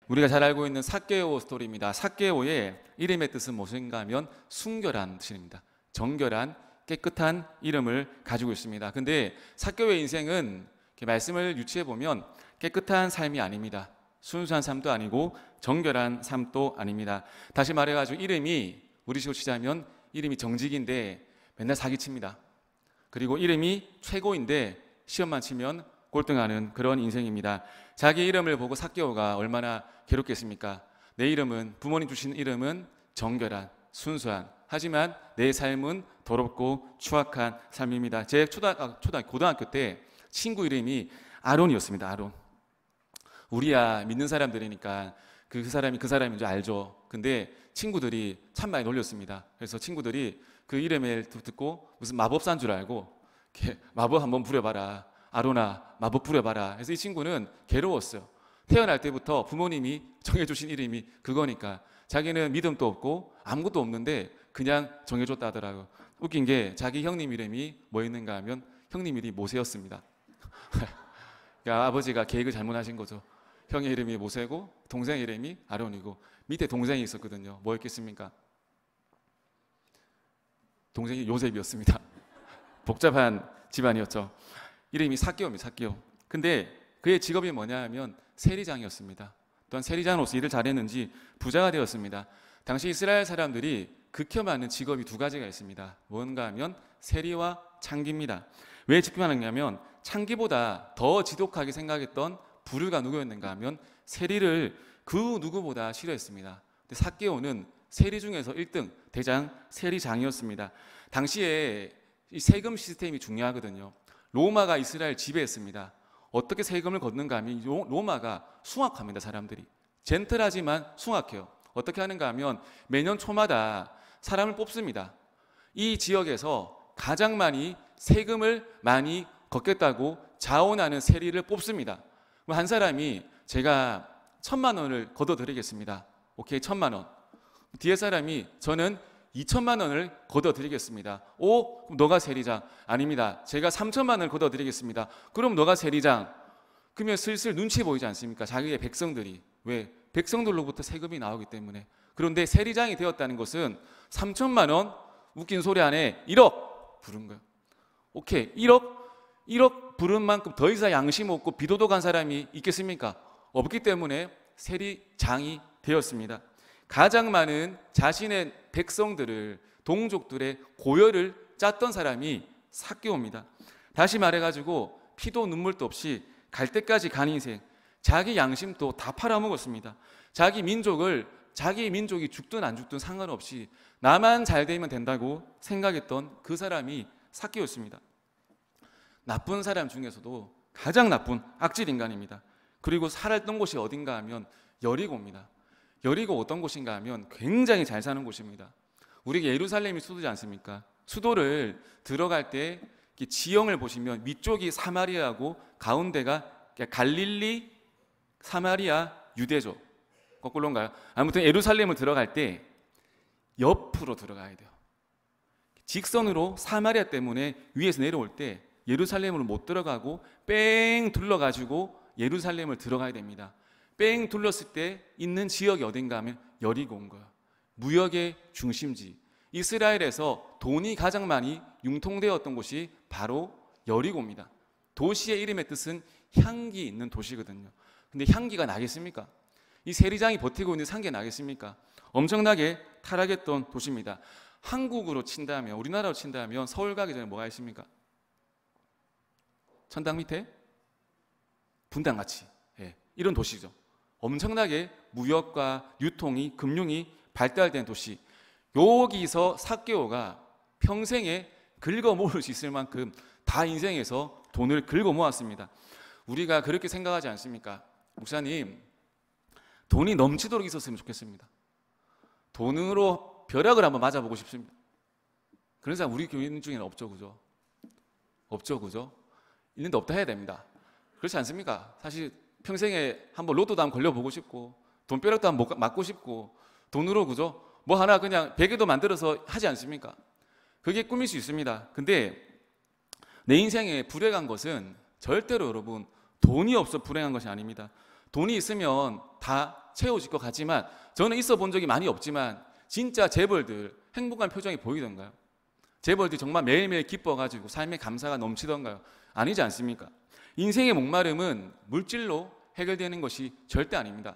우리가 잘 알고 있는 삭개오 스토리입니다. 삭개오의 이름의 뜻은 무엇인가 하면 순결한 뜻입니다. 정결한 깨끗한 이름을 가지고 있습니다. 근데 삭개오의 인생은 이렇게 말씀을 유추해 보면 깨끗한 삶이 아닙니다. 순수한 삶도 아니고 정결한 삶도 아닙니다. 다시 말해가지고 이름이 우리식으로 치자면 이름이 정직인데 맨날 사기칩니다. 그리고 이름이 최고인데 시험만 치면 꼴등하는 그런 인생입니다. 자기 이름을 보고 삭개오가 얼마나 괴롭겠습니까? 내 이름은, 부모님 주신 이름은 정결한, 순수한, 하지만 내 삶은 더럽고 추악한 삶입니다. 제 고등학교 때 친구 이름이 아론이었습니다. 아론. 우리야 믿는 사람들이니까 그 사람인 줄 알죠. 근데 친구들이 참 많이 놀렸습니다. 그래서 친구들이 그 이름을 듣고 무슨 마법사인 줄 알고 이렇게 마법 한번 부려봐라, 아론아 마법 부려봐라. 그래서 이 친구는 괴로웠어요. 태어날 때부터 부모님이 정해주신 이름이 그거니까 자기는 믿음도 없고 아무것도 없는데 그냥 정해줬다 하더라고요. 웃긴 게 자기 형님 이름이 뭐였는가 하면 형님 이름이 모세였습니다. 그러니까 아버지가 계획을 잘못하신 거죠. 형의 이름이 모세고 동생 이름이 아론이고 밑에 동생이 있었거든요. 뭐였겠습니까? 동생이 요셉이었습니다. 복잡한 집안이었죠. 이름이 삭개오입니다. 삭개오. 근데 그의 직업이 뭐냐 하면 세리장이었습니다. 또한 세리장으로서 일을 잘했는지 부자가 되었습니다. 당시 이스라엘 사람들이 극혐하는 직업이 두 가지가 있습니다. 뭔가 하면 세리와 창기입니다. 왜 극혐하느냐면 창기보다 더 지독하게 생각했던 부류가 누구였는가 하면 세리를 그 누구보다 싫어했습니다. 근데 삭개오는 세리 중에서 1등 대장 세리장이었습니다. 당시에 이 세금 시스템이 중요하거든요. 로마가 이스라엘 지배했습니다. 어떻게 세금을 걷는가 하면 로마가 숭악합니다. 사람들이 젠틀하지만 숭악해요. 어떻게 하는가 하면 매년 초마다 사람을 뽑습니다. 이 지역에서 가장 많이 세금을 많이 걷겠다고 자원하는 세리를 뽑습니다. 한 사람이 제가 1,000만 원을 걷어드리겠습니다. 오케이, 1,000만 원. 뒤에 사람이 저는 2,000만 원을 걷어드리겠습니다. 오, 그럼 너가 세리장. 아닙니다. 제가 3,000만 원을 걷어드리겠습니다. 그럼 너가 세리장. 그러면 슬슬 눈치 보이지 않습니까? 자기의 백성들이. 왜? 백성들로부터 세금이 나오기 때문에. 그런데 세리장이 되었다는 것은 3,000만 원, 웃긴 소리 안에 1억 부른 거예요. 오케이, 1억 부른 만큼 더 이상 양심 없고 비도덕한 사람이 있겠습니까? 없기 때문에 세리장이 되었습니다. 가장 많은 자신의 백성들을, 동족들의 고열을 짰던 사람이 삭개오입니다. 다시 말해가지고 피도 눈물도 없이 갈 때까지 간 인생, 자기 양심도 다 팔아먹었습니다. 자기 민족이 죽든 안 죽든 상관없이 나만 잘 되면 된다고 생각했던 그 사람이 삭개오였습니다. 나쁜 사람 중에서도 가장 나쁜 악질 인간입니다. 그리고 살았던 곳이 어딘가 하면 여리고입니다. 여리고 어떤 곳인가 하면 굉장히 잘 사는 곳입니다. 우리가 예루살렘이 수도지 않습니까? 수도를 들어갈 때 지형을 보시면 위쪽이 사마리아고 가운데가 갈릴리, 사마리아, 유대죠. 거꾸로인가요? 아무튼 예루살렘을 들어갈 때 옆으로 들어가야 돼요. 직선으로 사마리아 때문에 위에서 내려올 때 예루살렘으로 못 들어가고 뺑 둘러가지고 예루살렘을 들어가야 됩니다. 뺑 둘렀을 때 있는 지역이 어딘가 하면 여리고인 거예요. 무역의 중심지. 이스라엘에서 돈이 가장 많이 융통되었던 곳이 바로 여리고입니다. 도시의 이름의 뜻은 향기 있는 도시거든요. 근데 향기가 나겠습니까? 이 세리장이 버티고 있는 향기가 나겠습니까? 엄청나게 타락했던 도시입니다. 한국으로 친다면, 우리나라로 친다면 서울 가기 전에 뭐가 있습니까? 천당 밑에 분당같이, 이런 도시죠. 엄청나게 무역과 유통이, 금융이 발달된 도시. 여기서 삭개오가 평생에 긁어 모을 수 있을 만큼 다 인생에서 돈을 긁어 모았습니다. 우리가 그렇게 생각하지 않습니까? 목사님, 돈이 넘치도록 있었으면 좋겠습니다. 돈으로 벼락을 한번 맞아보고 싶습니다. 그런 사람 우리 교인 중에는 없죠, 그죠? 없죠, 그죠? 있는데 없다 해야 됩니다. 그렇지 않습니까? 사실 평생에 한번 로또도 한번 걸려보고 싶고 돈벼락도 한번 맞고 싶고 돈으로, 그죠? 뭐 하나 그냥 베개도 만들어서 하지 않습니까? 그게 꿈일 수 있습니다. 근데 내 인생에 불행한 것은 절대로 여러분 돈이 없어 불행한 것이 아닙니다. 돈이 있으면 다 채워질 것 같지만 저는 있어 본 적이 많이 없지만 진짜 재벌들 행복한 표정이 보이던가요? 재벌들이 정말 매일매일 기뻐가지고 삶의 감사가 넘치던가요? 아니지 않습니까? 인생의 목마름은 물질로 해결되는 것이 절대 아닙니다.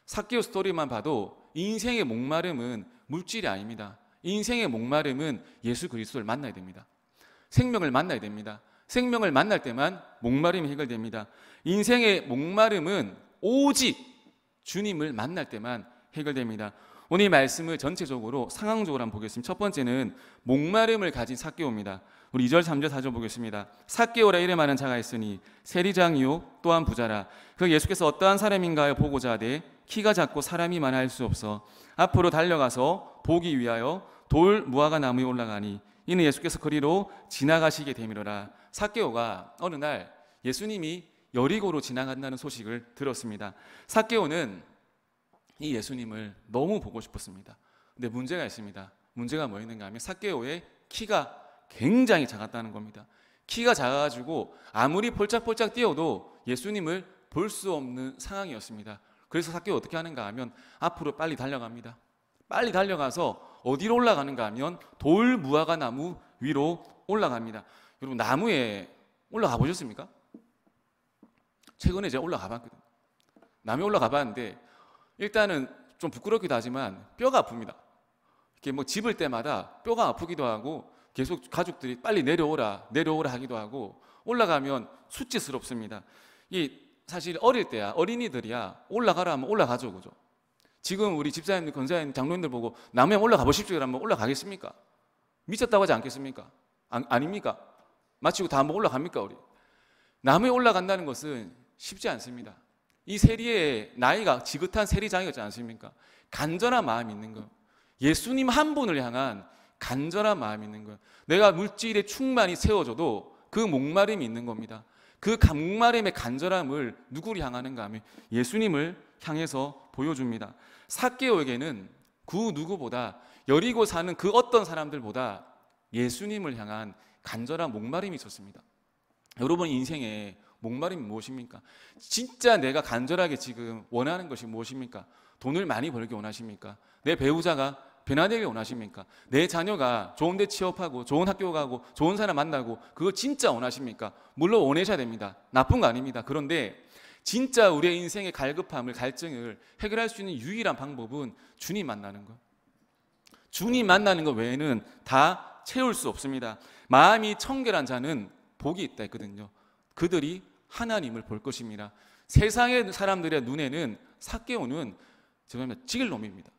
삭개오 스토리만 봐도 인생의 목마름은 물질이 아닙니다. 인생의 목마름은 예수 그리스도를 만나야 됩니다. 생명을 만나야 됩니다. 생명을 만날 때만 목마름이 해결됩니다. 인생의 목마름은 오직 주님을 만날 때만 해결됩니다. 오늘 이 말씀을 전체적으로 상황적으로 한번 보겠습니다. 첫 번째는 목마름을 가진 삭개오입니다. 우리 2절, 3절, 4절 보겠습니다. 삭개오라 이름하는 자가 있으니 세리장이요 또한 부자라. 그 예수께서 어떠한 사람인가요 보고자 하되 키가 작고 사람이 많아 할 수 없어 앞으로 달려가서 보기 위하여 돌 무화과 나무에 올라가니 이는 예수께서 거리로 지나가시게 되미로라. 삭개오가 어느 날 예수님이 여리고로 지나간다는 소식을 들었습니다. 삭개오는 이 예수님을 너무 보고 싶었습니다. 근데 문제가 있습니다. 문제가 뭐였는가 하면 삭개오의 키가 굉장히 작았다는 겁니다. 키가 작아가지고 아무리 폴짝폴짝 뛰어도 예수님을 볼 수 없는 상황이었습니다. 그래서 삭개오 어떻게 하는가 하면 앞으로 빨리 달려갑니다. 빨리 달려가서 어디로 올라가는가 하면 돌 무화과 나무 위로 올라갑니다. 여러분 나무에 올라가 보셨습니까? 최근에 제가 올라가 봤거든요. 나무에 올라가 봤는데 일단은 좀 부끄럽기도 하지만 뼈가 아픕니다. 이렇게 뭐 집을 때마다 뼈가 아프기도 하고 계속 가족들이 빨리 내려오라 하기도 하고 올라가면 수치스럽습니다. 이 사실 어릴 때야 어린이들이야 올라가라 하면 올라가죠, 그죠? 지금 우리 집사님들, 권사님, 장로님들 보고 나무에 올라가 보십시오 그러면 올라가겠습니까? 미쳤다고 하지 않겠습니까? 아닙니까? 마치고 다 한번 올라갑니까 우리? 나무에 올라간다는 것은 쉽지 않습니다. 이 세리의 나이가 지긋한 세리장이었지 않습니까? 간절한 마음이 있는 거예요. 예수님 한 분을 향한 간절한 마음이 있는 거예요. 내가 물질에 충만히 채워줘도 그 목마름이 있는 겁니다. 그 목마름의 간절함을 누구를 향하는가 하면 예수님을 향해서 보여줍니다. 삭개오에게는 그 누구보다 여리고 사는 그 어떤 사람들보다 예수님을 향한 간절한 목마름이 있었습니다. 여러분 인생에 목마름이 무엇입니까? 진짜 내가 간절하게 지금 원하는 것이 무엇입니까? 돈을 많이 벌기 원하십니까? 내 배우자가 변화되길 원하십니까? 내 자녀가 좋은 데 취업하고 좋은 학교 가고 좋은 사람 만나고 그거 진짜 원하십니까? 물론 원하셔야 됩니다. 나쁜 거 아닙니다. 그런데 진짜 우리의 인생의 갈급함을, 갈증을 해결할 수 있는 유일한 방법은 주님 만나는 것. 주님 만나는 것 외에는 다 채울 수 없습니다. 마음이 청결한 자는 복이 있다 했거든요. 그들이 하나님을 볼 것입니다. 세상의 사람들의 눈에는 삭개오는 정말 죽일 놈입니다.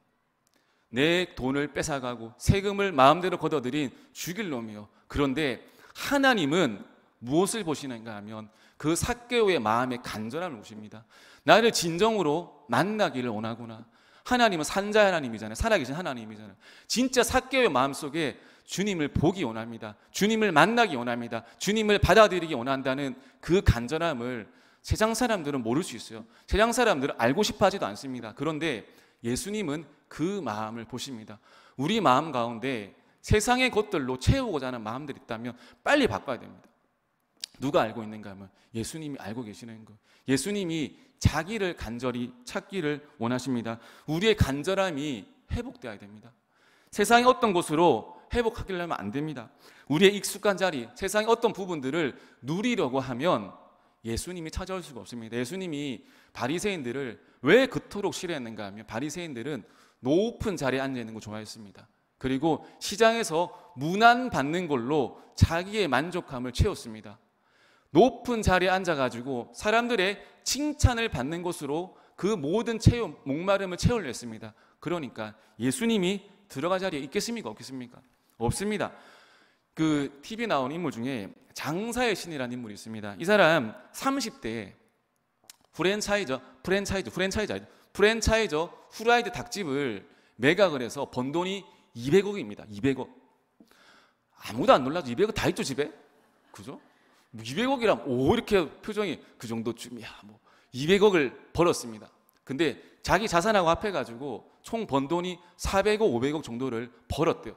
내 돈을 뺏어가고 세금을 마음대로 걷어들인 죽일 놈이요. 그런데 하나님은 무엇을 보시는가 하면 그 삭개오의 마음의 간절함을 보십니다. 나를 진정으로 만나기를 원하구나. 하나님은 산자 하나님이잖아요. 살아계신 하나님이잖아요. 진짜 삭개오의 마음속에 주님을 보기 원합니다. 주님을 만나기 원합니다. 주님을 받아들이기 원한다는 그 간절함을 세상 사람들은 모를 수 있어요. 세상 사람들은 알고 싶어 하지도 않습니다. 그런데 예수님은 그 마음을 보십니다. 우리 마음 가운데 세상의 것들로 채우고자 하는 마음들이 있다면 빨리 바꿔야 됩니다. 누가 알고 있는가 하면 예수님이 알고 계시는 것. 예수님이 자기를 간절히 찾기를 원하십니다. 우리의 간절함이 회복되어야 됩니다. 세상의 어떤 곳으로 회복하려면 안 됩니다. 우리의 익숙한 자리, 세상의 어떤 부분들을 누리려고 하면 예수님이 찾아올 수가 없습니다. 예수님이 바리새인들을 왜 그토록 싫어했는가 하면 바리새인들은 높은 자리에 앉아 있는 거 좋아했습니다. 그리고 시장에서 문안 받는 걸로 자기의 만족함을 채웠습니다. 높은 자리에 앉아가지고 사람들의 칭찬을 받는 것으로 그 모든 목마름을 채우려 했습니다. 그러니까 예수님이 들어갈 자리에 있겠습니까? 없겠습니까? 없습니다. 그 TV 나온 인물 중에 장사의 신이라는 인물이 있습니다. 이 사람 30대에 프랜차이저 후라이드 닭집을 매각을 해서 번 돈이 200억입니다. 200억. 아무도 안 놀라죠. 200억 다 있죠, 집에? 그죠? 200억이랑 오 이렇게 표정이 그 정도쯤이야. 뭐 200억을 벌었습니다. 근데 자기 자산하고 합해가지고 총 번 돈이 400억, 500억 정도를 벌었대요.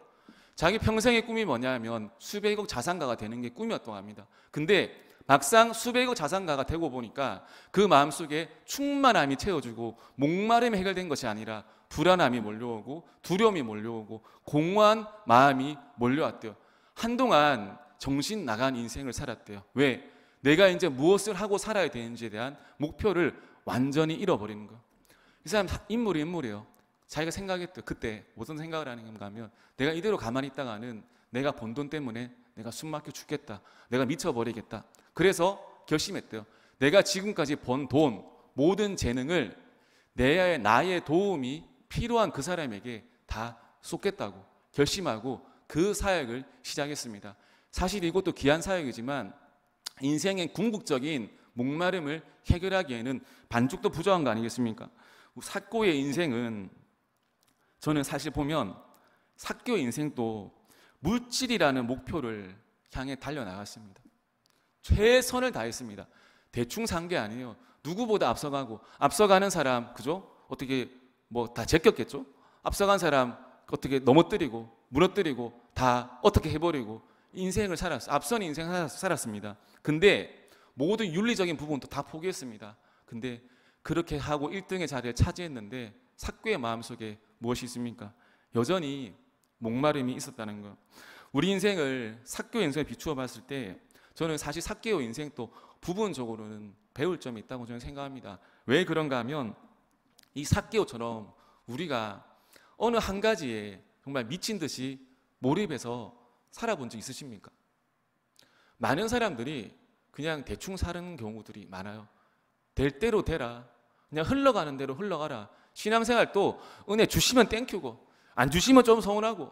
자기 평생의 꿈이 뭐냐 하면 수백억 자산가가 되는 게 꿈이었다고 합니다. 근데 막상 수백억 자산가가 되고 보니까 그 마음속에 충만함이 채워주고 목마름이 해결된 것이 아니라 불안함이 몰려오고 두려움이 몰려오고 공허한 마음이 몰려왔대요. 한동안 정신 나간 인생을 살았대요. 왜? 내가 이제 무엇을 하고 살아야 되는지에 대한 목표를 완전히 잃어버리는 거예요. 이 사람 인물이에요. 자기가 생각했대요. 그때 무슨 생각을 하는 건가 하면 내가 이대로 가만히 있다가는 내가 번 돈 때문에 내가 숨 막혀 죽겠다. 내가 미쳐버리겠다. 그래서 결심했대요. 내가 지금까지 번 돈, 모든 재능을 나의 도움이 필요한 그 사람에게 다 쏟겠다고 결심하고 그 사역을 시작했습니다. 사실 이것도 귀한 사역이지만 인생의 궁극적인 목마름을 해결하기에는 반죽도 부족한 거 아니겠습니까? 삭교의 인생은 저는 사실 보면 삭교의 인생도 물질이라는 목표를 향해 달려나갔습니다. 최선을 다했습니다. 대충 산 게 아니에요. 누구보다 앞서가는 사람, 그죠? 어떻게 뭐 다 제꼈겠죠? 앞서간 사람 어떻게 넘어뜨리고 무너뜨리고 다 어떻게 해버리고 인생을 앞선 인생을 살았습니다. 근데 모든 윤리적인 부분도 다 포기했습니다. 근데 그렇게 하고 1등의 자리를 차지했는데 삭교의 마음속에 무엇이 있습니까? 여전히 목마름이 있었다는 것. 우리 인생을 삭교 인생에 비추어 봤을 때 저는 사실 삭개오 인생도 부분적으로는 배울 점이 있다고 저는 생각합니다. 왜 그런가 하면 이 삭개오처럼 우리가 어느 한 가지에 정말 미친 듯이 몰입해서 살아본 적 있으십니까? 많은 사람들이 그냥 대충 사는 경우들이 많아요. 될 대로 되라. 그냥 흘러가는 대로 흘러가라. 신앙생활도 은혜 주시면 땡큐고 안 주시면 좀 서운하고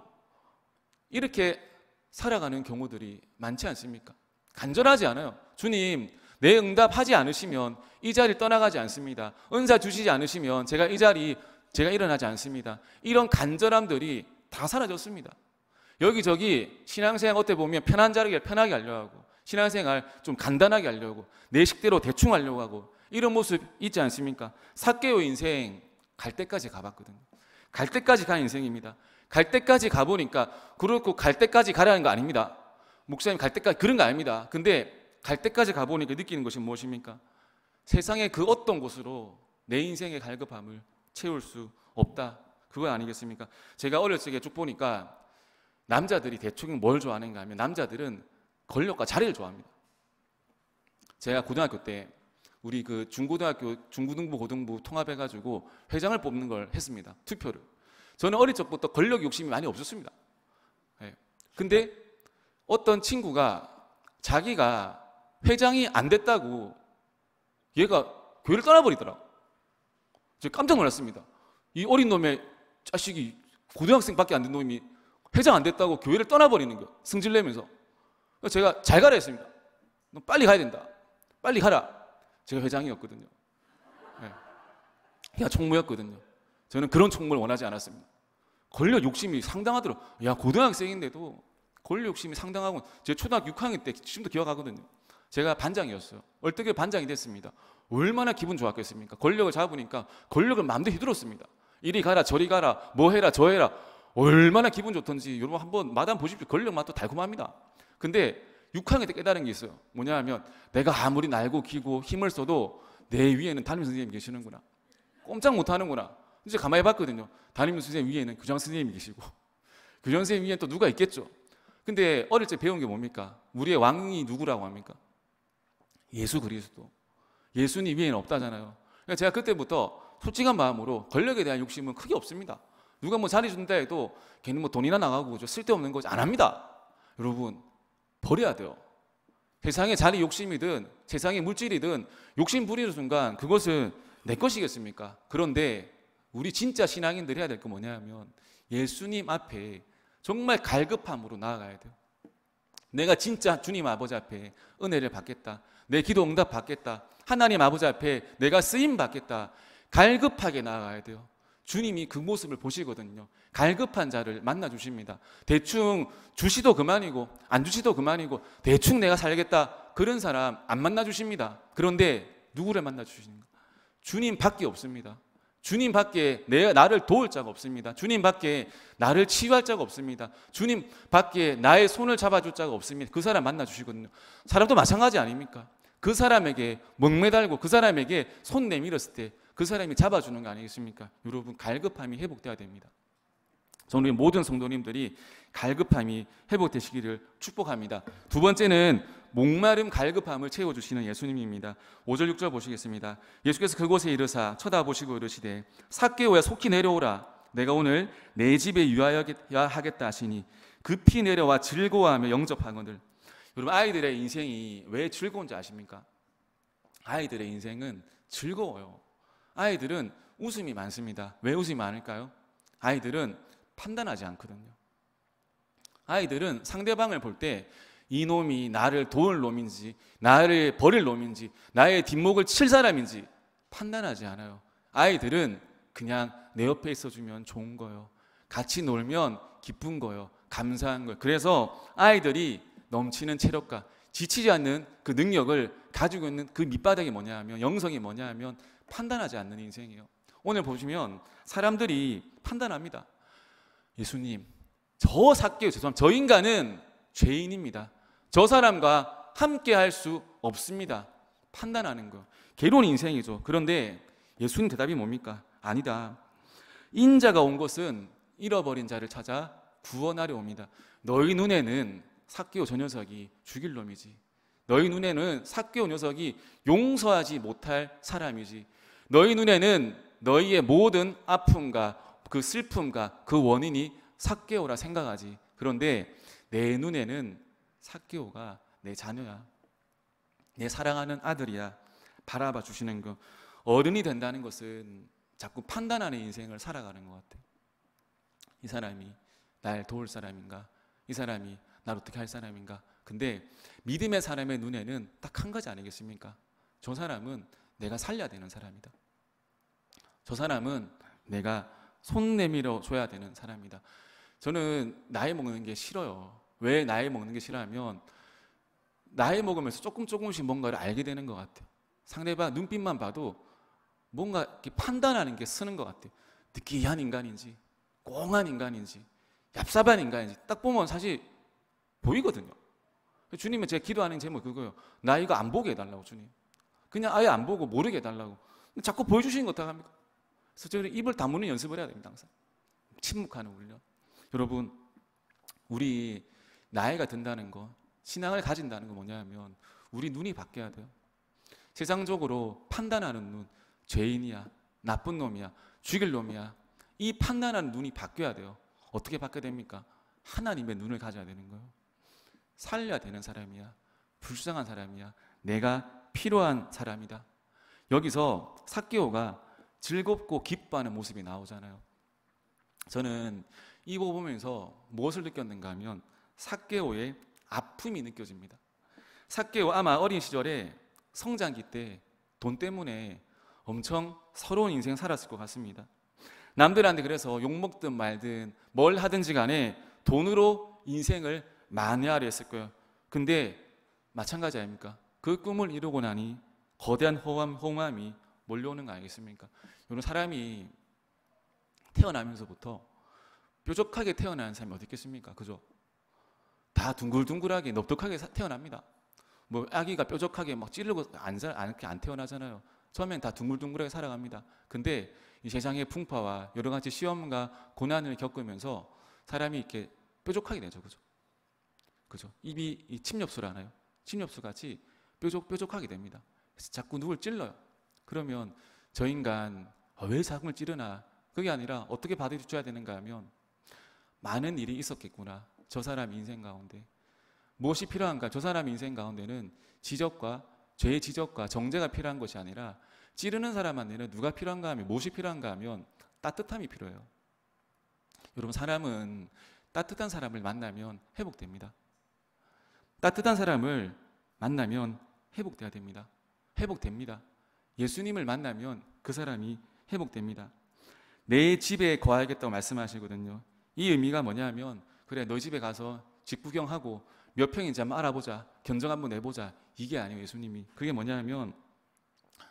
이렇게 살아가는 경우들이 많지 않습니까? 간절하지 않아요. 주님, 내 응답하지 않으시면 이 자리를 떠나가지 않습니다. 은사 주시지 않으시면 제가 일어나지 않습니다. 이런 간절함들이 다 사라졌습니다. 여기저기 신앙생활 어떻게 보면 편한 자리를 편하게 하려고 하고 신앙생활 좀 간단하게 하려고 내 식대로 대충 하려고 하고 이런 모습 있지 않습니까? 삭개오 인생 갈 때까지 가봤거든요. 갈 때까지 간 인생입니다. 갈 때까지 가보니까 그렇고 갈 때까지 가라는 거 아닙니다. 목사님 갈 때까지 그런 거 아닙니다. 근데 갈 때까지 가보니까 느끼는 것이 무엇입니까? 세상의 그 어떤 곳으로 내 인생의 갈급함을 채울 수 없다. 그건 아니겠습니까? 제가 어렸을 때 쭉 보니까 남자들이 대충 뭘 좋아하는가 하면 남자들은 권력과 자리를 좋아합니다. 제가 고등학교 때 우리 그 중고등부 고등부 통합해가지고 회장을 뽑는 걸 했습니다. 투표를. 저는 어릴 적부터 권력 욕심이 많이 없었습니다. 근데 어떤 친구가 자기가 회장이 안 됐다고 얘가 교회를 떠나버리더라고. 제가 깜짝 놀랐습니다. 이 어린 놈의 자식이 고등학생밖에 안 된 놈이 회장 안 됐다고 교회를 떠나버리는 거 승질내면서. 제가 잘 가라 했습니다. 너 빨리 가야 된다. 빨리 가라. 제가 회장이었거든요. 걔가 총무였거든요. 저는 그런 총무를 원하지 않았습니다. 권력 욕심이 상당하더라고요. 야, 고등학생인데도 권력 욕심이 상당하고 제가 초등학교 6학년 때 지금도 기억하거든요. 제가 반장이었어요. 얼떨결에 반장이 됐습니다. 얼마나 기분 좋았겠습니까? 권력을 잡으니까 권력을 마음대로 휘둘렀습니다. 이리 가라 저리 가라 뭐 해라 저 해라 얼마나 기분 좋던지 여러분 한번 마담 보십시오. 권력 맛도 달콤합니다. 근데 6학년 때 깨달은 게 있어요. 뭐냐 하면 내가 아무리 날고 기고 힘을 써도 내 위에는 담임 선생님이 계시는구나. 꼼짝 못하는구나. 이제 가만히 봤거든요. 담임 선생님 위에는 교장 선생님이 계시고 교장 선생님 위에는 또 누가 있겠죠. 근데 어릴 때 배운 게 뭡니까? 우리의 왕이 누구라고 합니까? 예수 그리스도. 예수님 위에는 없다잖아요. 그러니까 제가 그때부터 솔직한 마음으로 권력에 대한 욕심은 크게 없습니다. 누가 뭐 자리 준다 해도 걔는 뭐 돈이나 나가고 쓸데없는 거지 안 합니다. 여러분 버려야 돼요. 세상의 자리 욕심이든 세상의 물질이든 욕심 부리는 순간 그것은 내 것이겠습니까? 그런데 우리 진짜 신앙인들이 해야 될 거 뭐냐 하면 예수님 앞에 정말 갈급함으로 나아가야 돼요. 내가 진짜 주님 아버지 앞에 은혜를 받겠다. 내 기도 응답 받겠다. 하나님 아버지 앞에 내가 쓰임 받겠다. 갈급하게 나아가야 돼요. 주님이 그 모습을 보시거든요. 갈급한 자를 만나 주십니다. 대충 주시도 그만이고 안 주시도 그만이고 대충 내가 살겠다. 그런 사람 안 만나 주십니다. 그런데 누구를 만나 주시는가? 주님 밖에 없습니다. 주님 밖에 나를 도울 자가 없습니다. 주님 밖에 나를 치유할 자가 없습니다. 주님 밖에 나의 손을 잡아줄 자가 없습니다. 그 사람 만나주시거든요. 사람도 마찬가지 아닙니까? 그 사람에게 목매달고 그 사람에게 손 내밀었을 때 그 사람이 잡아주는 거 아니겠습니까? 여러분, 갈급함이 회복돼야 됩니다. 저는 우리 모든 성도님들이 갈급함이 회복되시기를 축복합니다. 두 번째는 목마름 갈급함을 채워주시는 예수님입니다. 5절 6절 보시겠습니다. 예수께서 그곳에 이르사 쳐다보시고 이르시되 삭개오야 속히 내려오라. 내가 오늘 내 집에 유하여야 하겠다 하시니 급히 내려와 즐거워하며 영접하거늘. 여러분, 아이들의 인생이 왜 즐거운지 아십니까? 아이들의 인생은 즐거워요. 아이들은 웃음이 많습니다. 왜 웃음이 많을까요? 아이들은 판단하지 않거든요. 아이들은 상대방을 볼 때 이놈이 나를 도울 놈인지 나를 버릴 놈인지 나의 뒷목을 칠 사람인지 판단하지 않아요. 아이들은 그냥 내 옆에 있어주면 좋은 거예요. 같이 놀면 기쁜 거예요. 감사한 거예요. 그래서 아이들이 넘치는 체력과 지치지 않는 그 능력을 가지고 있는 그 밑바닥이 뭐냐 하면, 영성이 뭐냐 하면 판단하지 않는 인생이에요. 오늘 보시면 사람들이 판단합니다. 예수님, 저 삭개오, 죄송합니다. 저 인간은 죄인입니다. 저 사람과 함께 할 수 없습니다. 판단하는 거. 괴로운 인생이죠. 그런데 예수님 대답이 뭡니까? 아니다. 인자가 온 것은 잃어버린 자를 찾아 구원하려 옵니다. 너희 눈에는 삭개오 저 녀석이 죽일 놈이지. 너희 눈에는 삭개오 녀석이 용서하지 못할 사람이지. 너희 눈에는 너희의 모든 아픔과 그 슬픔과 그 원인이 삭개오라 생각하지. 그런데 내 눈에는 삭개오가 내 자녀야. 내 사랑하는 아들이야. 바라봐 주시는 거. 어른이 된다는 것은 자꾸 판단하는 인생을 살아가는 것 같아요. 이 사람이 날 도울 사람인가? 이 사람이 날 어떻게 할 사람인가? 근데 믿음의 사람의 눈에는 딱 한 가지 아니겠습니까? 저 사람은 내가 살려야 되는 사람이다. 저 사람은 내가 손 내밀어 줘야 되는 사람이다. 저는 나이 먹는 게 싫어요. 왜 나이 먹는 게 싫어하면 나이 먹으면서 조금씩 뭔가를 알게 되는 것 같아요. 상대방 눈빛만 봐도 뭔가 이렇게 판단하는 게 쓰는 것 같아요. 느끼한 인간인지 꽁한 인간인지 얍삽한 인간인지 딱 보면 사실 보이거든요. 주님은 제가 기도하는 제목 그거예요. 나 이거 안 보게 해달라고. 주님, 그냥 아예 안 보고 모르게 해달라고. 자꾸 보여주시는 거 어떡합니까? 그래서 저는 입을 다무는 연습을 해야 됩니다. 항상 침묵하는 훈련. 여러분, 우리 나이가 든다는 거, 신앙을 가진다는 거 뭐냐면 우리 눈이 바뀌어야 돼요. 세상적으로 판단하는 눈, 죄인이야, 나쁜 놈이야, 죽일 놈이야, 이 판단하는 눈이 바뀌어야 돼요. 어떻게 바뀌어야 됩니까? 하나님의 눈을 가져야 되는 거예요. 살려야 되는 사람이야, 불쌍한 사람이야, 내가 필요한 사람이다. 여기서 삭개오가 즐겁고 기뻐하는 모습이 나오잖아요. 저는 이 부분 보면서 무엇을 느꼈는가 하면 삭개오의 아픔이 느껴집니다. 삭개오 아마 어린 시절에 성장기 때 돈 때문에 엄청 서러운 인생 살았을 것 같습니다. 남들한테 그래서 욕먹든 말든 뭘 하든지 간에 돈으로 인생을 만회하려 했을 거예요. 근데 마찬가지 아닙니까? 그 꿈을 이루고 나니 거대한 허무함이 몰려오는 거 아니겠습니까? 여러분, 사람이 태어나면서부터 뾰족하게 태어나는 사람이 어디 있겠습니까? 그죠? 다 둥글둥글하게 넙득하게 태어납니다. 뭐 아기가 뾰족하게 막 찌르고 안 태어나잖아요. 처음엔 다 둥글둥글하게 살아갑니다. 근데 이 세상의 풍파와 여러 가지 시험과 고난을 겪으면서 사람이 이렇게 뾰족하게 되죠. 그죠? 입이 이 침엽수를 아나요? 침엽수 같이 뾰족하게 됩니다. 그래서 자꾸 누굴 찔러요. 그러면 저 인간 왜 자궁을 찌르나? 그게 아니라 어떻게 받아줘야 되는가 하면 많은 일이 있었겠구나. 저 사람 인생 가운데 무엇이 필요한가? 저 사람 인생 가운데는 죄의 지적과 정죄가 필요한 것이 아니라 찌르는 사람한테는 누가 필요한가 하면 무엇이 필요한가 하면 따뜻함이 필요해요. 여러분, 사람은 따뜻한 사람을 만나면 회복됩니다. 따뜻한 사람을 만나면 회복돼야 됩니다. 회복됩니다. 예수님을 만나면 그 사람이 회복됩니다. 내 집에 거하겠다고 말씀하시거든요. 이 의미가 뭐냐면 그래, 너희 집에 가서 집 구경하고 몇 평인지 한번 알아보자, 견적 한번 내보자, 이게 아니에요. 예수님이 그게 뭐냐면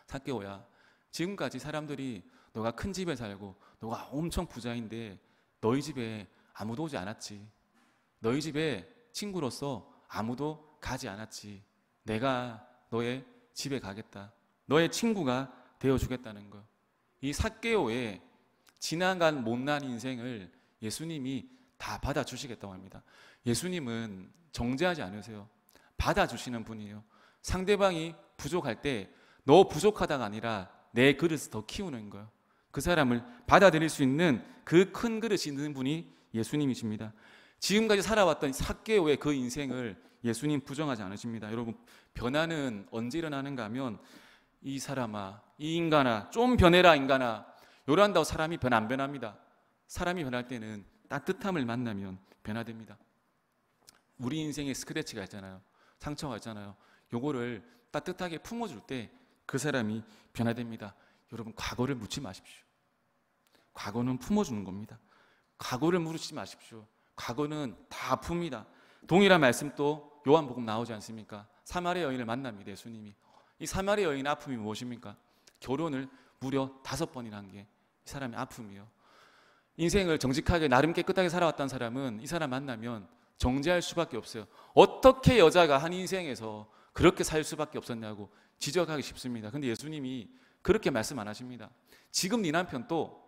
삭개오야, 지금까지 사람들이 너가 큰 집에 살고 너가 엄청 부자인데 너희 집에 아무도 오지 않았지. 너희 집에 친구로서 아무도 가지 않았지. 내가 너의 집에 가겠다. 너의 친구가 되어주겠다는 거. 이 삭개오의 지나간 못난 인생을 예수님이 다 받아주시겠다고 합니다. 예수님은 정죄하지 않으세요. 받아주시는 분이에요. 상대방이 부족할 때 너 부족하다가 아니라 내 그릇을 더 키우는 거예요. 그 사람을 받아들일 수 있는 그 큰 그릇이 있는 분이 예수님이십니다. 지금까지 살아왔던 삭개오의 그 인생을 예수님 부정하지 않으십니다. 여러분, 변화는 언제 일어나는가 하면 이 사람아, 이 인간아, 좀 변해라 인간아, 요란다고 사람이 안 변합니다. 사람이 변할 때는 따뜻함을 만나면 변화됩니다. 우리 인생에 스크래치가 있잖아요. 상처가 있잖아요. 요거를 따뜻하게 품어줄 때 그 사람이 변화됩니다. 여러분, 과거를 묻지 마십시오. 과거는 품어주는 겁니다. 과거를 물으시지 마십시오. 과거는 다 아픕니다. 동일한 말씀 또 요한복음 나오지 않습니까? 사마리아 여인을 만납니다. 예수님이. 이 사마리아 여인의 아픔이 무엇입니까? 결혼을 무려 5번이나 한 게 이 사람의 아픔이에요. 인생을 정직하게 나름 깨끗하게 살아왔던 사람은 이 사람 만나면 정죄할 수밖에 없어요. 어떻게 여자가 한 인생에서 그렇게 살 수밖에 없었냐고 지적하기 쉽습니다. 근데 예수님이 그렇게 말씀 안 하십니다. 지금 네 남편도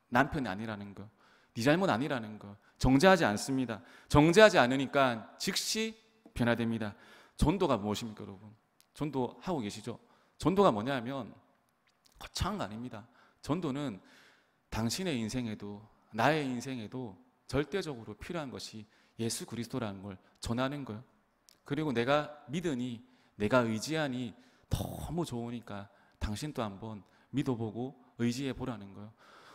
남편이 아니라는 거, 네 잘못 아니라는 거 정죄하지 않습니다. 정죄하지 않으니까 즉시 변화됩니다. 전도가 무엇입니까, 여러분? 전도하고 계시죠? 전도가 뭐냐 하면 거창한 거 아닙니다. 전도는 당신의 인생에도 나의 인생에도 절대적으로 필요한 것이 예수 그리스도라는 걸 전하는 거예요. 그리고 내가 믿으니, 내가 의지하니 너무 좋으니까 당신도 한번 믿어보고 의지해보라는 거예요.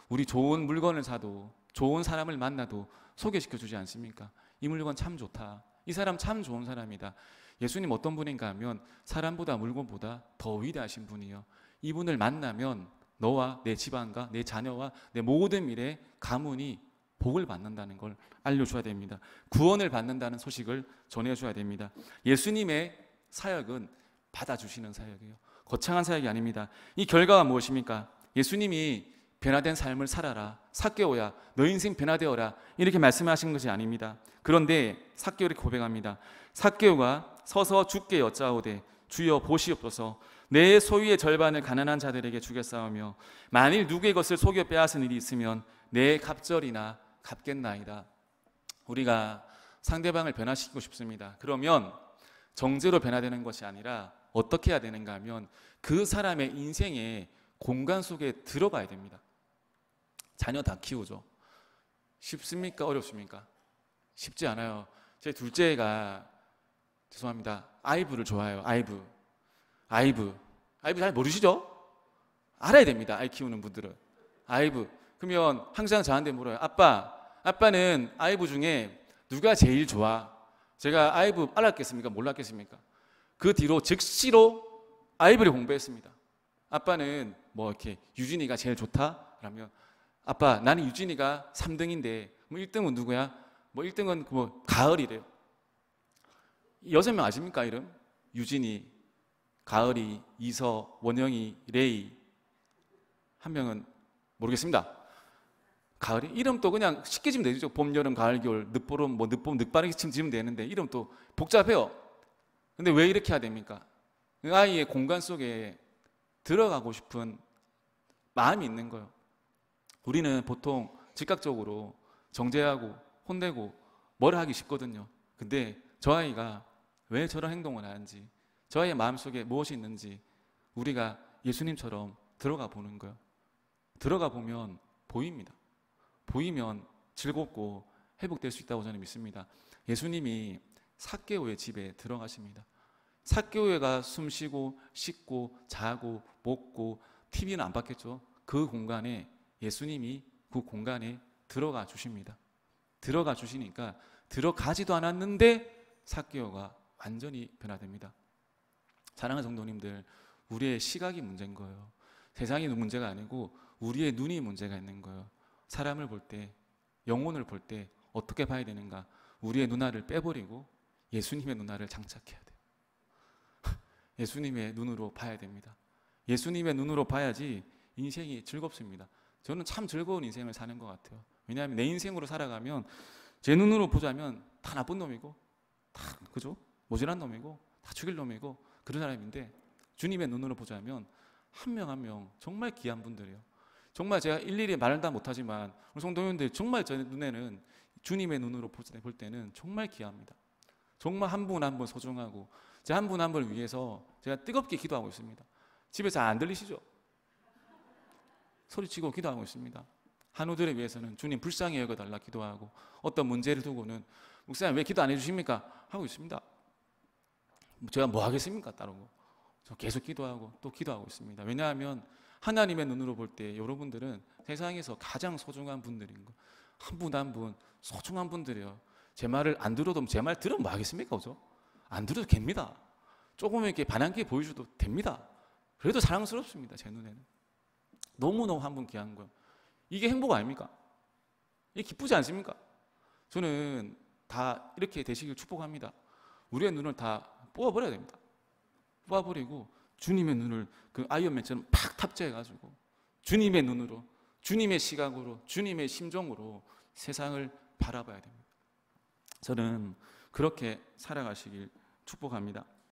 우리 좋은 물건을 사도 좋은 사람을 만나도 소개시켜주지 않습니까? 이 물건 참 좋다. 이 사람 참 좋은 사람이다. 예수님 어떤 분인가 하면 사람보다 물건보다 더 위대하신 분이에요. 이분을 만나면 너와 내 집안과 내 자녀와 내 모든 미래 가문이 복을 받는다는 걸 알려줘야 됩니다. 구원을 받는다는 소식을 전해줘야 됩니다. 예수님의 사역은 받아주시는 사역이에요. 거창한 사역이 아닙니다. 이 결과가 무엇입니까? 예수님이 변화된 삶을 살아라. 삭개오야, 너 인생 변화되어라. 이렇게 말씀하신 것이 아닙니다. 그런데 삭개오 이렇게 고백합니다. 삭개오가 서서 주께 여짜오되 주여 보시옵소서, 내 소유의 절반을 가난한 자들에게 주겠사오며 만일 누구의 것을 속여 빼앗은 일이 있으면 내 갑절이나 갚겠나이다. 우리가 상대방을 변화시키고 싶습니다. 그러면 정죄로 변화되는 것이 아니라 어떻게 해야 되는가 하면 그 사람의 인생의 공간 속에 들어가야 됩니다. 자녀 다 키우죠. 쉽습니까? 어렵습니까? 쉽지 않아요. 제 둘째가, 죄송합니다, 아이브를 좋아해요. 아이브 잘 모르시죠? 알아야 됩니다. 아이 키우는 분들은. 아이브. 그러면 항상 저한테 물어요. 아빠는 아이브 중에 누가 제일 좋아? 제가 아이브 알았겠습니까? 몰랐겠습니까? 그 뒤로 즉시로 아이브를 공부했습니다. 아빠는 뭐 이렇게 유진이가 제일 좋다? 그러면 아빠, 나는 유진이가 3등인데 뭐 1등은 누구야? 뭐 1등은 뭐 가을이래요. 6명 아십니까, 이름? 유진이, 가을이, 이서, 원영이, 레이. 한 명은 모르겠습니다. 가을이? 이름 또 그냥 쉽게 지면 되죠. 봄, 여름, 가을, 겨울, 늦보름, 뭐 늦봄, 늦바르기 지면 되는데 이름 또 복잡해요. 근데 왜 이렇게 해야 됩니까? 그 아이의 공간 속에 들어가고 싶은 마음이 있는 거예요. 우리는 보통 즉각적으로 정죄하고 혼내고 뭐라 하기 쉽거든요. 근데 저 아이가 왜 저런 행동을 하는지, 저 아이의 마음속에 무엇이 있는지 우리가 예수님처럼 들어가 보는 거예요. 들어가 보면 보입니다. 보이면 즐겁고 회복될 수 있다고 저는 믿습니다. 예수님이 삭개오의 집에 들어가십니다. 삭개오가 숨 쉬고 씻고 자고 먹고 TV는 안 봤겠죠. 그 공간에 예수님이 그 공간에 들어가 주십니다. 들어가 주시니까 들어가지도 않았는데 삭개오가 완전히 변화됩니다. 사랑하는 성도님들, 우리의 시각이 문제인 거예요. 세상이 문제가 아니고 우리의 눈이 문제가 있는 거예요. 사람을 볼 때, 영혼을 볼 때 어떻게 봐야 되는가? 우리의 눈알을 빼버리고 예수님의 눈알을 장착해야 돼요. 예수님의 눈으로 봐야 됩니다. 예수님의 눈으로 봐야지 인생이 즐겁습니다. 저는 참 즐거운 인생을 사는 것 같아요. 왜냐하면 내 인생으로 살아가면 제 눈으로 보자면 다 나쁜 놈이고 다 그죠? 모질한 놈이고 다 죽일 놈이고 그런 사람인데 주님의 눈으로 보자면 한 명 한 명 정말 귀한 분들이에요. 정말 제가 일일이 말을 다 못하지만 우리 성도님들 정말 제 눈에는 주님의 눈으로 볼 때는 정말 귀합니다. 정말 한 분 한 분 소중하고 제 한 분 한 분을 위해서 제가 뜨겁게 기도하고 있습니다. 집에 잘 안 들리시죠? 소리치고 기도하고 있습니다. 한우들에 위해서는 주님 불쌍히 여겨달라 기도하고 어떤 문제를 두고는 목사님 왜 기도 안 해주십니까? 하고 있습니다. 제가 뭐 하겠습니까? 다른 저 계속 기도하고 또 기도하고 있습니다. 왜냐하면 하나님의 눈으로 볼 때 여러분들은 세상에서 가장 소중한 분들인 거. 한 분 한 분 소중한 분들이에요. 제 말을 안 들어도 제 말 들으면 뭐 하겠습니까? 그죠? 안 들어도 됩니다. 조금 이렇게 반항기 보여줘도 됩니다. 그래도 사랑스럽습니다. 제 눈에는. 너무너무 한 분 귀한 거예요. 이게 행복 아닙니까? 이게 기쁘지 않습니까? 저는 다 이렇게 되시길 축복합니다. 우리의 눈을 다 뽑아버려야 됩니다. 뽑아버리고 주님의 눈을 그 아이언맨처럼 팍 탑재해가지고 주님의 눈으로, 주님의 시각으로, 주님의 심정으로 세상을 바라봐야 됩니다. 저는 그렇게 살아가시길 축복합니다.